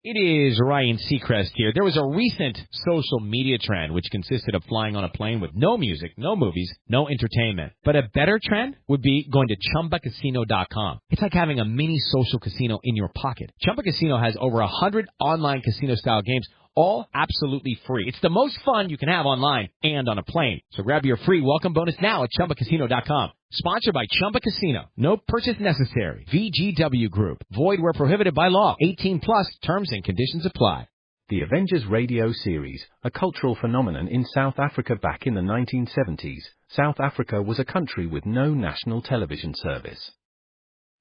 It is Ryan Seacrest here. There was a recent social media trend which consisted of flying on a plane with no music, no movies, no entertainment. But a better trend would be going to ChumbaCasino.com. It's like having a mini social casino in your pocket. Chumba Casino has over 100 online casino-style games, all absolutely free. It's the most fun you can have online and on a plane. So grab your free welcome bonus now at ChumbaCasino.com. Sponsored by Chumba Casino. No purchase necessary. VGW Group. Void where prohibited by law. 18 plus. Terms and conditions apply. The Avengers radio series, a cultural phenomenon in South Africa back in the 1970s. South Africa was a country with no national television service.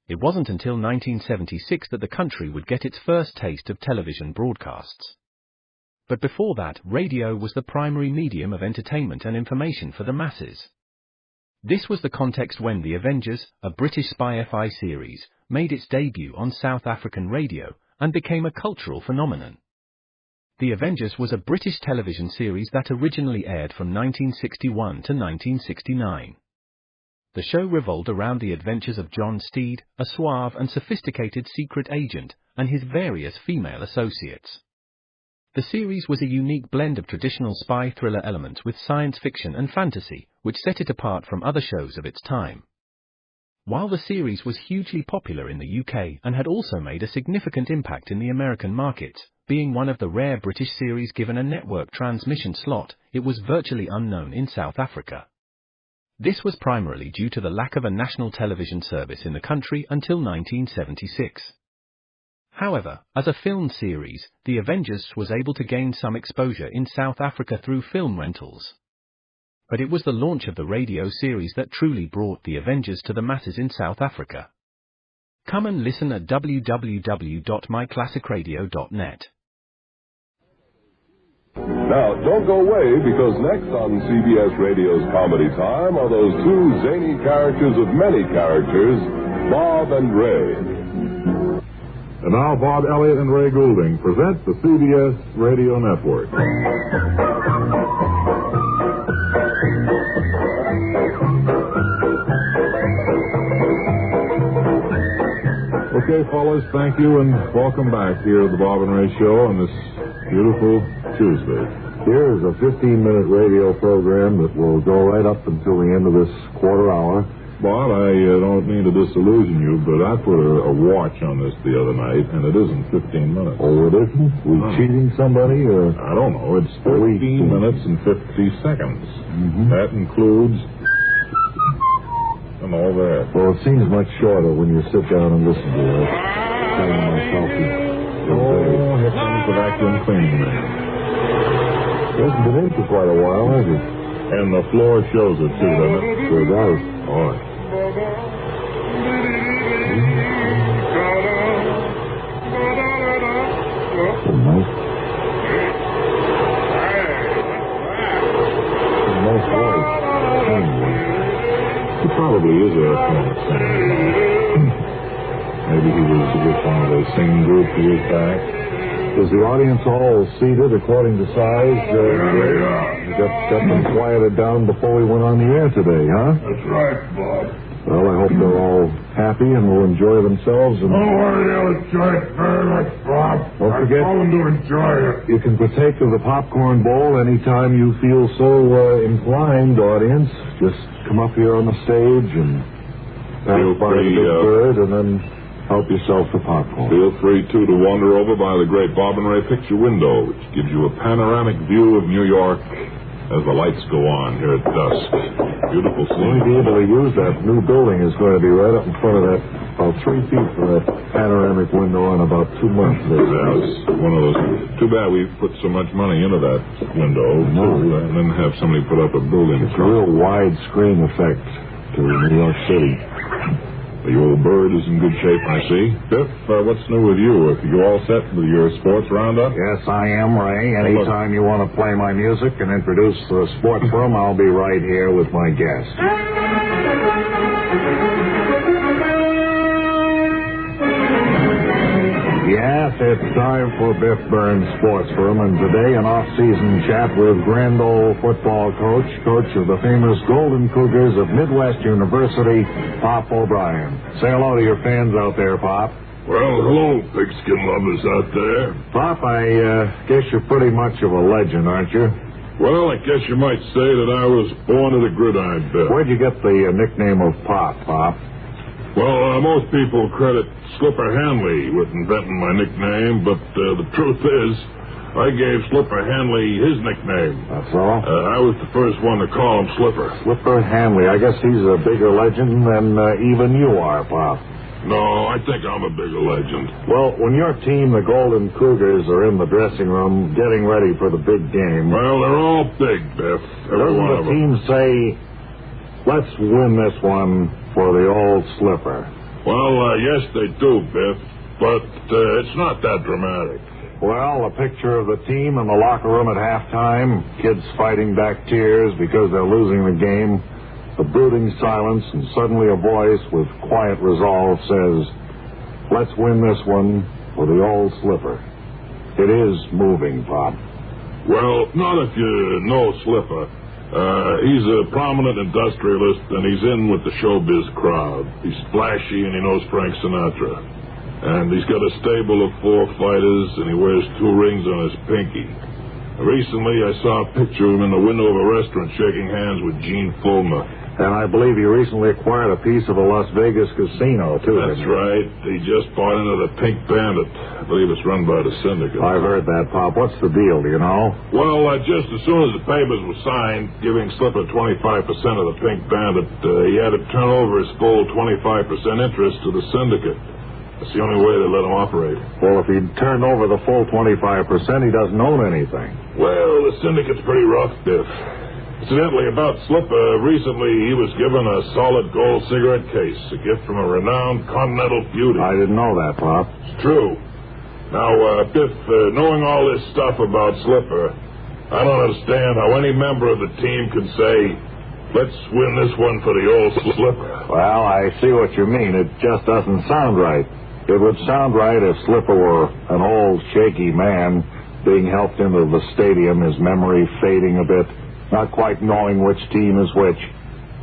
It wasn't until 1976 that the country would get its first taste of television broadcasts. But before that, radio was the primary medium of entertainment and information for the masses. This was the context when The Avengers, a British spy FI series, made its debut on South African radio and became a cultural phenomenon. The Avengers was a British television series that originally aired from 1961 to 1969. The show revolved around the adventures of John Steed, a suave and sophisticated secret agent, and his various female associates. The series was a unique blend of traditional spy thriller elements with science fiction and fantasy, which set it apart from other shows of its time. While the series was hugely popular in the UK and had also made a significant impact in the American markets, being one of the rare British series given a network transmission slot, it was virtually unknown in South Africa. This was primarily due to the lack of a national television service in the country until 1976. However, as a film series, The Avengers was able to gain some exposure in South Africa through film rentals. But it was the launch of the radio series that truly brought The Avengers to the masses in South Africa. Come and listen at www.myclassicradio.net. Now, don't go away, because next on CBS Radio's Comedy Time are those two zany characters of many characters, Bob and Ray. And now Bob Elliott and Ray Goulding present the CBS Radio Network. Okay, fellas, thank you and welcome back here at the Bob and Ray Show on this beautiful Tuesday. Here is a 15-minute radio program that will go right up until the end of this quarter hour. Bob, I don't mean to disillusion you, but I put a watch on this the other night, and it isn't 15 minutes. Oh, it isn't? We cheating somebody, or? I don't know. It's 13 minutes and 50 seconds. Mm-hmm. That includes and all that. Well, it seems much shorter when you sit down and listen to it. Telling myself here comes the vacuum cleaning man. He hasn't been in for quite a while, has he? And the floor shows it, too, doesn't it? Sure does. All right. Nice voice. He probably is a famous singer. Maybe he was with one of those singing groups years back. Is the audience all seated according to size? You got them quieted down before we went on the air today, huh? That's right, Bob. Well, I hope they're all happy and will enjoy themselves. And don't worry, they'll enjoy it very much, Bob. Don't forget, I told them to enjoy it. You can partake of the popcorn bowl anytime you feel so inclined, audience. Just come up here on the stage and pass by the big bird and then help yourself to popcorn. Feel free, too, to wander over by the great Bob and Ray picture window, which gives you a panoramic view of New York as the lights go on here at dusk. Beautiful scene. We'll be able to use that new building is going to be right up in front of that, about 3 feet from that panoramic window in about 2 months. Yeah, it's one of those. Too bad we put so much money into that window, and then have somebody put up a building. It's a real wide screen effect to New York City. The old bird is in good shape, I see. Biff, what's new with you? Are you all set with your sports roundup? Yes, I am, Ray. Anytime you want to play my music and introduce the sport firm, I'll be right here with my guest. Yes, it's time for Biff Burns Sports Firm, and today an off-season chat with Grand Ole football coach of the famous Golden Cougars of Midwest University, Pop O'Brien. Say hello to your fans out there, Pop. Well, hello, pigskin lovers out there. Pop, I guess you're pretty much of a legend, aren't you? Well, I guess you might say that I was born at a gridiron bit. Where'd you get the nickname of Pop? Well, most people credit Slipper Hanley with inventing my nickname, but the truth is, I gave Slipper Hanley his nickname. That's all? I was the first one to call him Slipper. Slipper Hanley. I guess he's a bigger legend than even you are, Pop. No, I think I'm a bigger legend. Well, when your team, the Golden Cougars, are in the dressing room getting ready for the big game... Well, they're all big, Biff. Every one of them. Doesn't the team say, let's win this one for the old Slipper? Well, yes, they do, Biff, but it's not that dramatic. Well, a picture of the team in the locker room at halftime, kids fighting back tears because they're losing the game, a brooding silence, and suddenly a voice with quiet resolve says, let's win this one for the old Slipper. It is moving, Pop. Well, not if you know Slipper. He's a prominent industrialist, and he's in with the showbiz crowd. He's flashy, and he knows Frank Sinatra. And he's got a stable of 4 fighters, and he wears 2 rings on his pinky. Recently, I saw a picture of him in the window of a restaurant shaking hands with Gene Fulmer. And I believe he recently acquired a piece of a Las Vegas casino, too. That's right. He just bought into the Pink Bandit. I believe it's run by the syndicate. I've heard that, Pop. What's the deal, do you know? Well, just as soon as the papers were signed, giving Slipper 25% of the Pink Bandit, he had to turn over his full 25% interest to the syndicate. That's the only way they let him operate. Well, if he turned over the full 25%, he doesn't own anything. Well, the syndicate's pretty rough, Biff. Incidentally, about Slipper, recently he was given a solid gold cigarette case, a gift from a renowned continental beauty. I didn't know that, Pop. It's true. Now, Biff, knowing all this stuff about Slipper, I don't understand how any member of the team can say, let's win this one for the old Slipper. Well, I see what you mean. It just doesn't sound right. It would sound right if Slipper were an old, shaky man being helped into the stadium, his memory fading a bit, not quite knowing which team is which.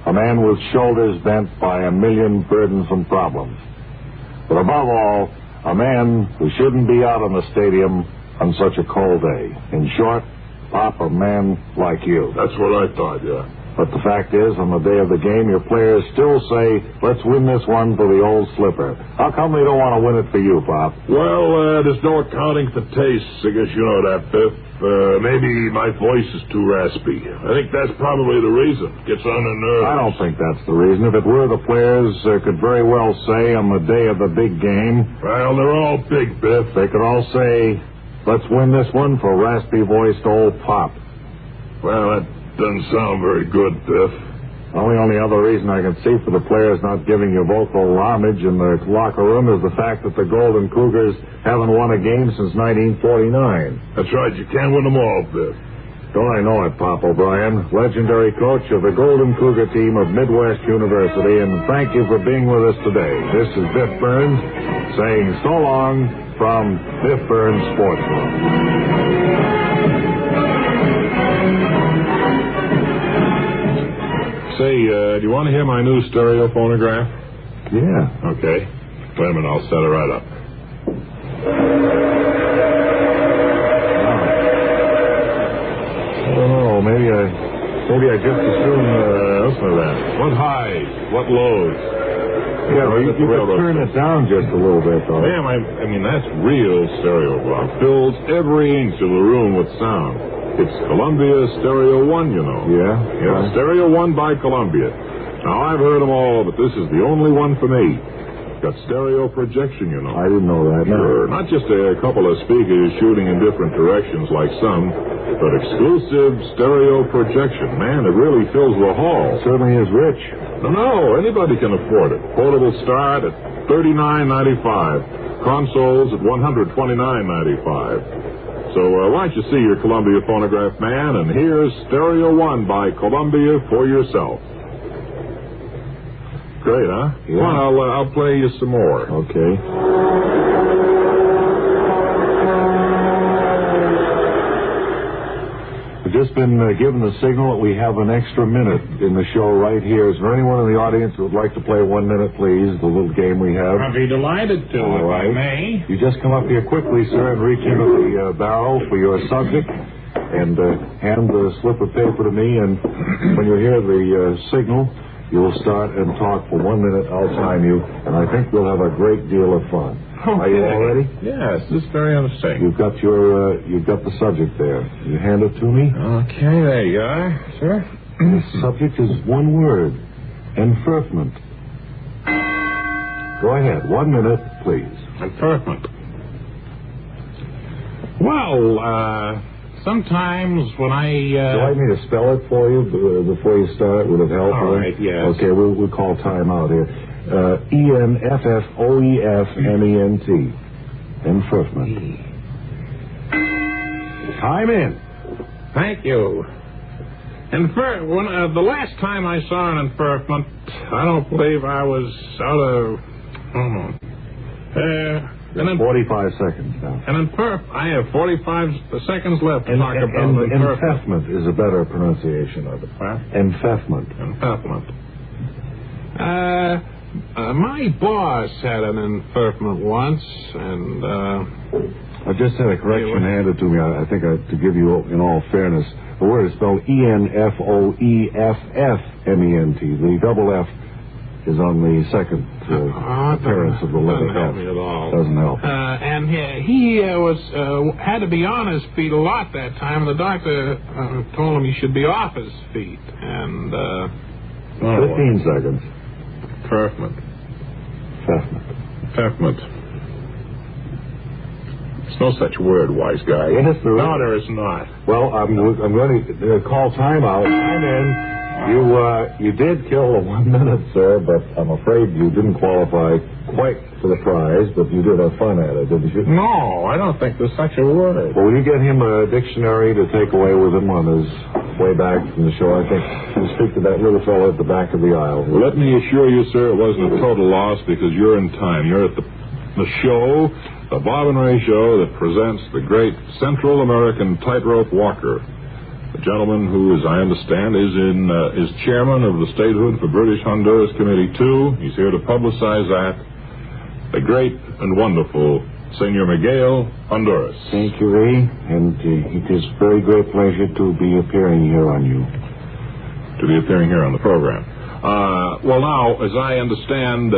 A man with shoulders bent by a million burdensome problems. But above all, a man who shouldn't be out in the stadium on such a cold day. In short, Pop, a man like you. That's what I thought, yeah. But the fact is, on the day of the game, your players still say, let's win this one for the old Slipper. How come they don't want to win it for you, Pop? Well, there's no accounting for tastes. I guess you know that, Biff. Maybe my voice is too raspy. I think that's probably the reason. Gets on the nerves. I don't think that's the reason. If it were, the players could very well say on the day of the big game... Well, they're all big, Biff. They could all say, let's win this one for raspy-voiced old Pop. Well, that doesn't sound very good, Biff. The only other reason I can see for the players not giving you vocal homage in the locker room is the fact that the Golden Cougars haven't won a game since 1949. That's right. You can't win them all, Biff. Don't I know it, Pop O'Brien, legendary coach of the Golden Cougar team of Midwest University, and thank you for being with us today. This is Biff Burns saying so long from Biff Burns Sports Room. Say, do you want to hear my new stereo phonograph? Yeah. Okay. Wait a minute, I'll set it right up. I don't know, maybe I just assume, listen to that. What highs? What lows? Yeah, well, you could turn it down just a little bit, though. Damn, I mean, that's real stereo, Bob. Fills every inch of the room with sound. It's Columbia Stereo 1, you know. Yeah? Yeah, Stereo 1 by Columbia. Now, I've heard them all, but this is the only one for me. Got stereo projection, you know. I didn't know that. Sure, not just a couple of speakers shooting in different directions like some, but exclusive stereo projection. Man, it really fills the hall. It certainly is rich. No, anybody can afford it. Portable start at $39.95. Consoles at $129.95. So why don't you see your Columbia phonograph, man, and here's Stereo 1 by Columbia for yourself. Great, huh? Yeah. Come on, I'll play you some more. Okay. just been given the signal that we have an extra minute in the show right here. Is there anyone in the audience who would like to play 1 minute, please? The little game we have. I'll be delighted to, All right. if I may. You just come up here quickly, sir, and reach into the barrel for your subject and hand the slip of paper to me. And when you hear the signal, you'll start and talk for 1 minute. I'll time you, and I think we'll have a great deal of fun. Okay. Are you all ready? Yes, this is very interesting. You've got the subject there. You hand it to me. Okay, there you are, sir. The subject is one word: enfurfment. Go ahead. 1 minute, please. Enfurfment. Well, sometimes when I... Would you like me to spell it for you before you start? Would it help? All right, yes. Okay, we'll call time out here. E-N-F-F-O-E-F-M-E-N-T. Enfurfment. Time in. Thank you. The last time I saw an enfurfment, I don't believe I was out of... 45 seconds now. I have 45 seconds left to talk about enfurfment is a better pronunciation of it. What? Enfurfment. Enfurfment. My boss had an enfurfment once, and I just had a correction handed to me. I think to give you, in all fairness, the word is spelled E-N-F-O-E-F-F-M-E-N-T. The double F is on the second appearance of the letter F. Doesn't help me at all. Doesn't help. And he had to be on his feet a lot that time. The doctor told him he should be off his feet. And 15 seconds. Enfurfment. There's no such word, wise guy. Yes, there is. No, there is not. Well, I'm going to call time out. Time in. You did kill the 1 minute, sir, but I'm afraid you didn't qualify quite for the prize, but you did have fun at it, didn't you? No, I don't think there's such a word. Well, will you get him a dictionary to take away with him on his way back from the show? I think he'll speak to that little fellow at the back of the aisle. Well, let me assure you, sir, it wasn't a total loss because you're in time. You're at the show, the Bob and Ray show that presents the great Central American Tightrope Walker. The gentleman who, as I understand, is chairman of the statehood for British Honduras Committee 2. He's here to publicize that. The great and wonderful Senor Miguel Honduras. Thank you, Ray, and it is a very great pleasure to be appearing here on the program. Well, now, as I understand,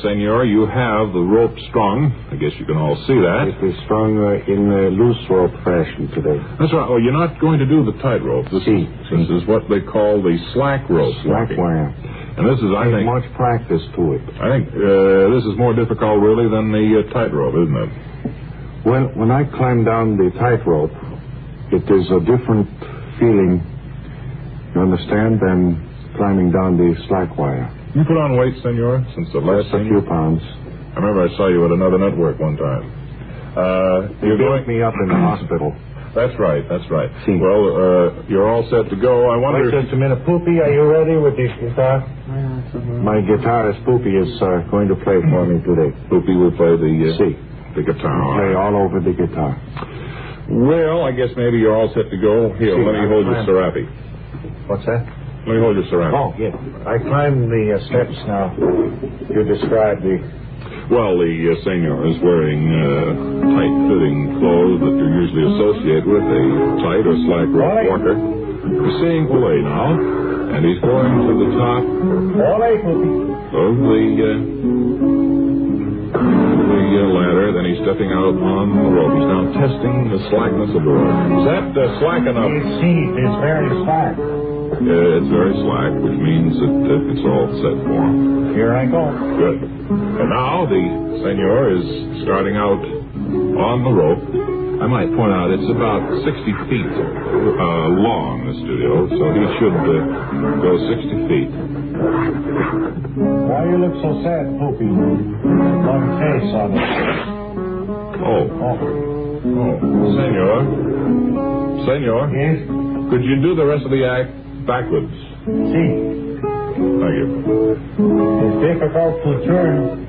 Senor, you have the rope strung. I guess you can all see that. It is strung in loose rope fashion today. That's right. Well, you're not going to do the tightrope. This is what they call the slack rope. Slack wire. And this is, I think... much practice to it. I think this is more difficult, really, than the tightrope, isn't it? When I climb down the tightrope, it is a different feeling, you understand, than climbing down the slack wire. You put on weight, Senor, since the last a few pounds. I remember I saw you at another network one time. You picked me up in the hospital. That's right. See. Well, you're all set to go. I wonder... Wait just a minute. Poopy, are you ready with the guitar? My guitarist, Poopy, is going to play for me today. Poopy will play the guitar. Play all over the guitar. Well, I guess maybe you're all set to go. Here, let me hold your serape. What's that? Let me hold your serape. Oh, yeah. I climbed the steps now. You described the... Well, the senor is wearing tight-fitting clothes that you usually associate with a tight or slack rope walker. He's saying "Olé" now, and he's going to the top of the ladder. Then he's stepping out on the rope. He's now testing the slackness of the rope. Is that slack enough? You see, it's very slack. It's very slack, which means that it's all set for him. Here I go. Good. And now the senor is starting out on the rope. I might point out it's about 60 feet long, the studio, so he should go 60 feet. Why you look so sad, Poopy? Long face on it. Oh, Senor. Yes? Could you do the rest of the act backwards? See. Thank you. It's difficult to turn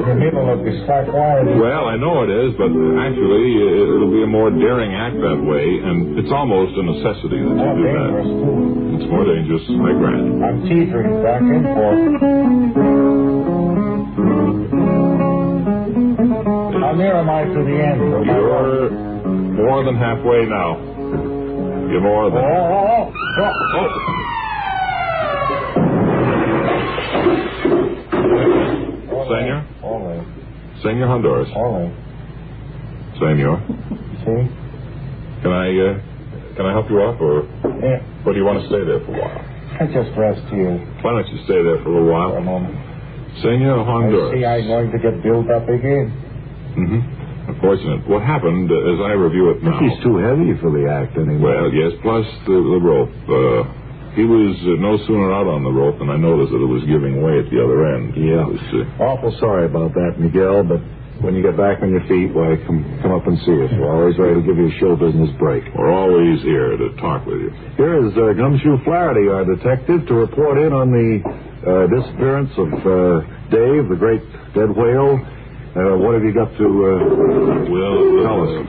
the middle of the slack wire. Well, I know it is, but actually, it'll be a more daring act that way, and it's almost a necessity that you do that. It's more dangerous, I grant. I'm teetering back and forth. How near am I to the end? You're more than halfway now. You're more than... Senor? Senor Honduras. Senor? See? Can I help you up, or do you want to stay there for a while? I just rest here. Why don't you stay there for a little while? For a moment. Senor Honduras. I see I'm going to get built up again. Unfortunate. What happened, as I review it now... I think he's too heavy for the act anyway. Well, yes, plus the rope. He was no sooner out on the rope than I noticed that it was giving way at the other end. Yeah. Was, awful sorry about that, Miguel, but when you get back on your feet, why, come up and see us. We're always ready to give you a show business break. We're always here to talk with you. Here is Gumshoe Flaherty, our detective, to report in on the disappearance of Dave, the great dead whale. What have you got to tell us?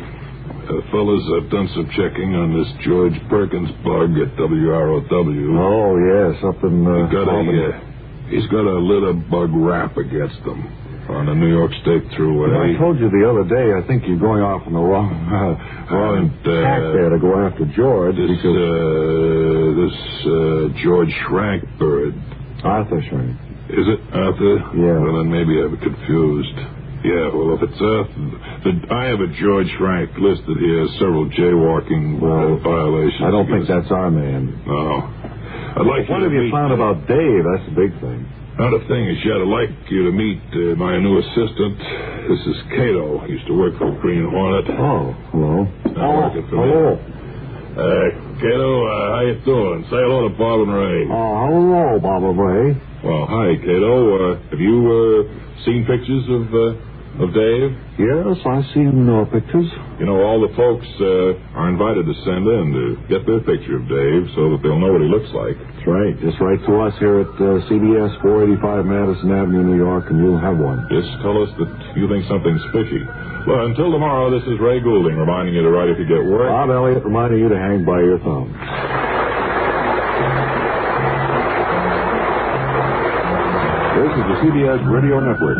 Fellas, I've done some checking on this George Perkins bug at WROW. Oh, yes, up in... he's got a litter bug rap against him on the New York State Thruway. I told you the other day, I think you're going off on the wrong tack there to go after George. This George Schrank bird. Arthur Schrank. Is it Arthur? Yeah. Well, then maybe I'm confused. Yeah, well, if it's I have a George Schrank listed here, several jaywalking violations. I don't think that's our man. No. I'd like what have you found about Dave? That's the big thing. Not a thing is yet. I'd like you to meet my new assistant. This is Cato. He used to work for the Green Hornet. Oh, hello. Hello. Cato, how you doing? Say hello to Bob and Ray. Hello, Bob and Ray. Well, hi, Cato. Have you seen pictures of Dave? Yes, I've seen pictures. You know, all the folks are invited to send in to get their picture of Dave so that they'll know what he looks like. That's right. Just write to us here at CBS 485 Madison Avenue, New York, and you'll have one. Just tell us that you think something's fishy. Well, until tomorrow, this is Ray Goulding reminding you to write if you get work. Bob Elliott reminding you to hang by your thumb. This is the CBS Radio Network.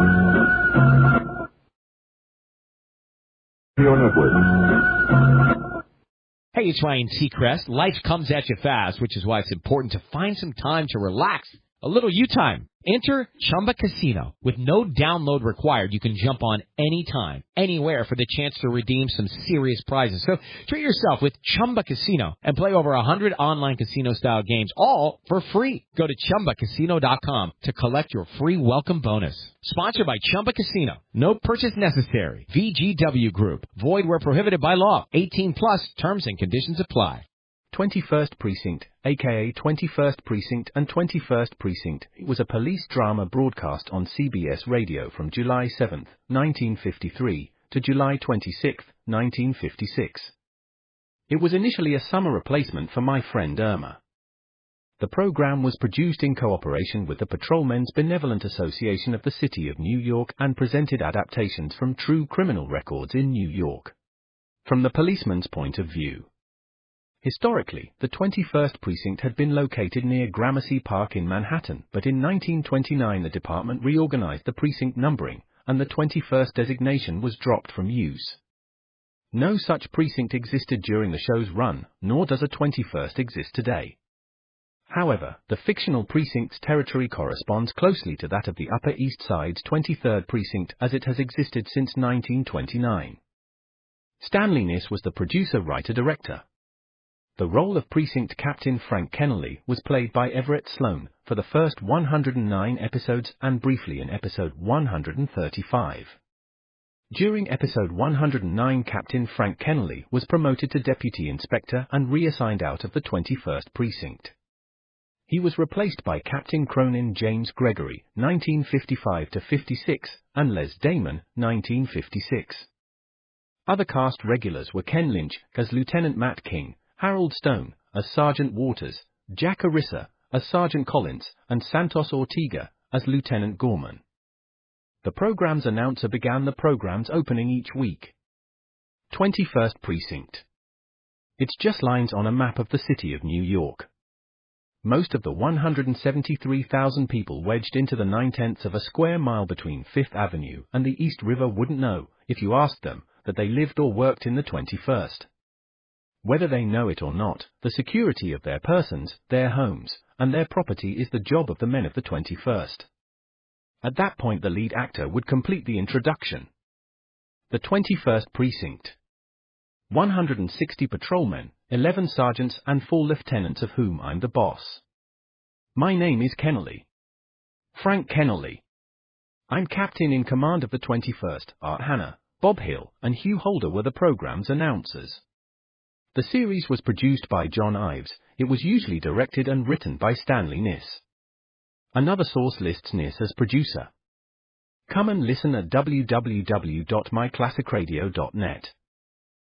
Hey, it's Ryan Seacrest. Life comes at you fast, which is why it's important to find some time to relax. A little you time. Enter Chumba Casino. With no download required, you can jump on anytime, anywhere for the chance to redeem some serious prizes. So treat yourself with Chumba Casino and play over 100 online casino-style games, all for free. Go to ChumbaCasino.com to collect your free welcome bonus. Sponsored by Chumba Casino. No purchase necessary. VGW Group. Void where prohibited by law. 18 plus. Terms and conditions apply. 21st Precinct, aka 21st Precinct and 21st Precinct, was a police drama broadcast on CBS Radio from July 7, 1953 to July 26, 1956. It was initially a summer replacement for My Friend Irma. The program was produced in cooperation with the Patrolmen's Benevolent Association of the City of New York and presented adaptations from true criminal records in New York. From the policeman's point of view. Historically, the 21st Precinct had been located near Gramercy Park in Manhattan, but in 1929 the department reorganized the precinct numbering, and the 21st designation was dropped from use. No such precinct existed during the show's run, nor does a 21st exist today. However, the fictional precinct's territory corresponds closely to that of the Upper East Side's 23rd Precinct as it has existed since 1929. Stanley Niss was the producer, writer, director. The role of Precinct Captain Frank Kennelly was played by Everett Sloane for the first 109 episodes and briefly in episode 135. During episode 109, Captain Frank Kennelly was promoted to Deputy Inspector and reassigned out of the 21st Precinct. He was replaced by Captain Cronin James Gregory, 1955-56, and Les Damon, 1956. Other cast regulars were Ken Lynch as Lieutenant Matt King, Harold Stone as Sergeant Waters, Jack Arissa as Sergeant Collins, and Santos Ortega as Lieutenant Gorman. The program's announcer began the program's opening each week. 21st Precinct. It's just lines on a map of the city of New York. Most of the 173,000 people wedged into the 9/10 of a square mile between 5th Avenue and the East River wouldn't know, if you asked them, that they lived or worked in the 21st. Whether they know it or not, the security of their persons, their homes, and their property is the job of the men of the 21st. At that point the lead actor would complete the introduction. The 21st Precinct. 160 patrolmen, 11 sergeants and 4 lieutenants of whom I'm the boss. My name is Kennelly. Frank Kennelly. I'm captain in command of the 21st. Art Hanna, Bob Hill and Hugh Holder were the program's announcers. The series was produced by John Ives. It was usually directed and written by Stanley Niss. Another source lists Niss as producer. Come and listen at www.myclassicradio.net.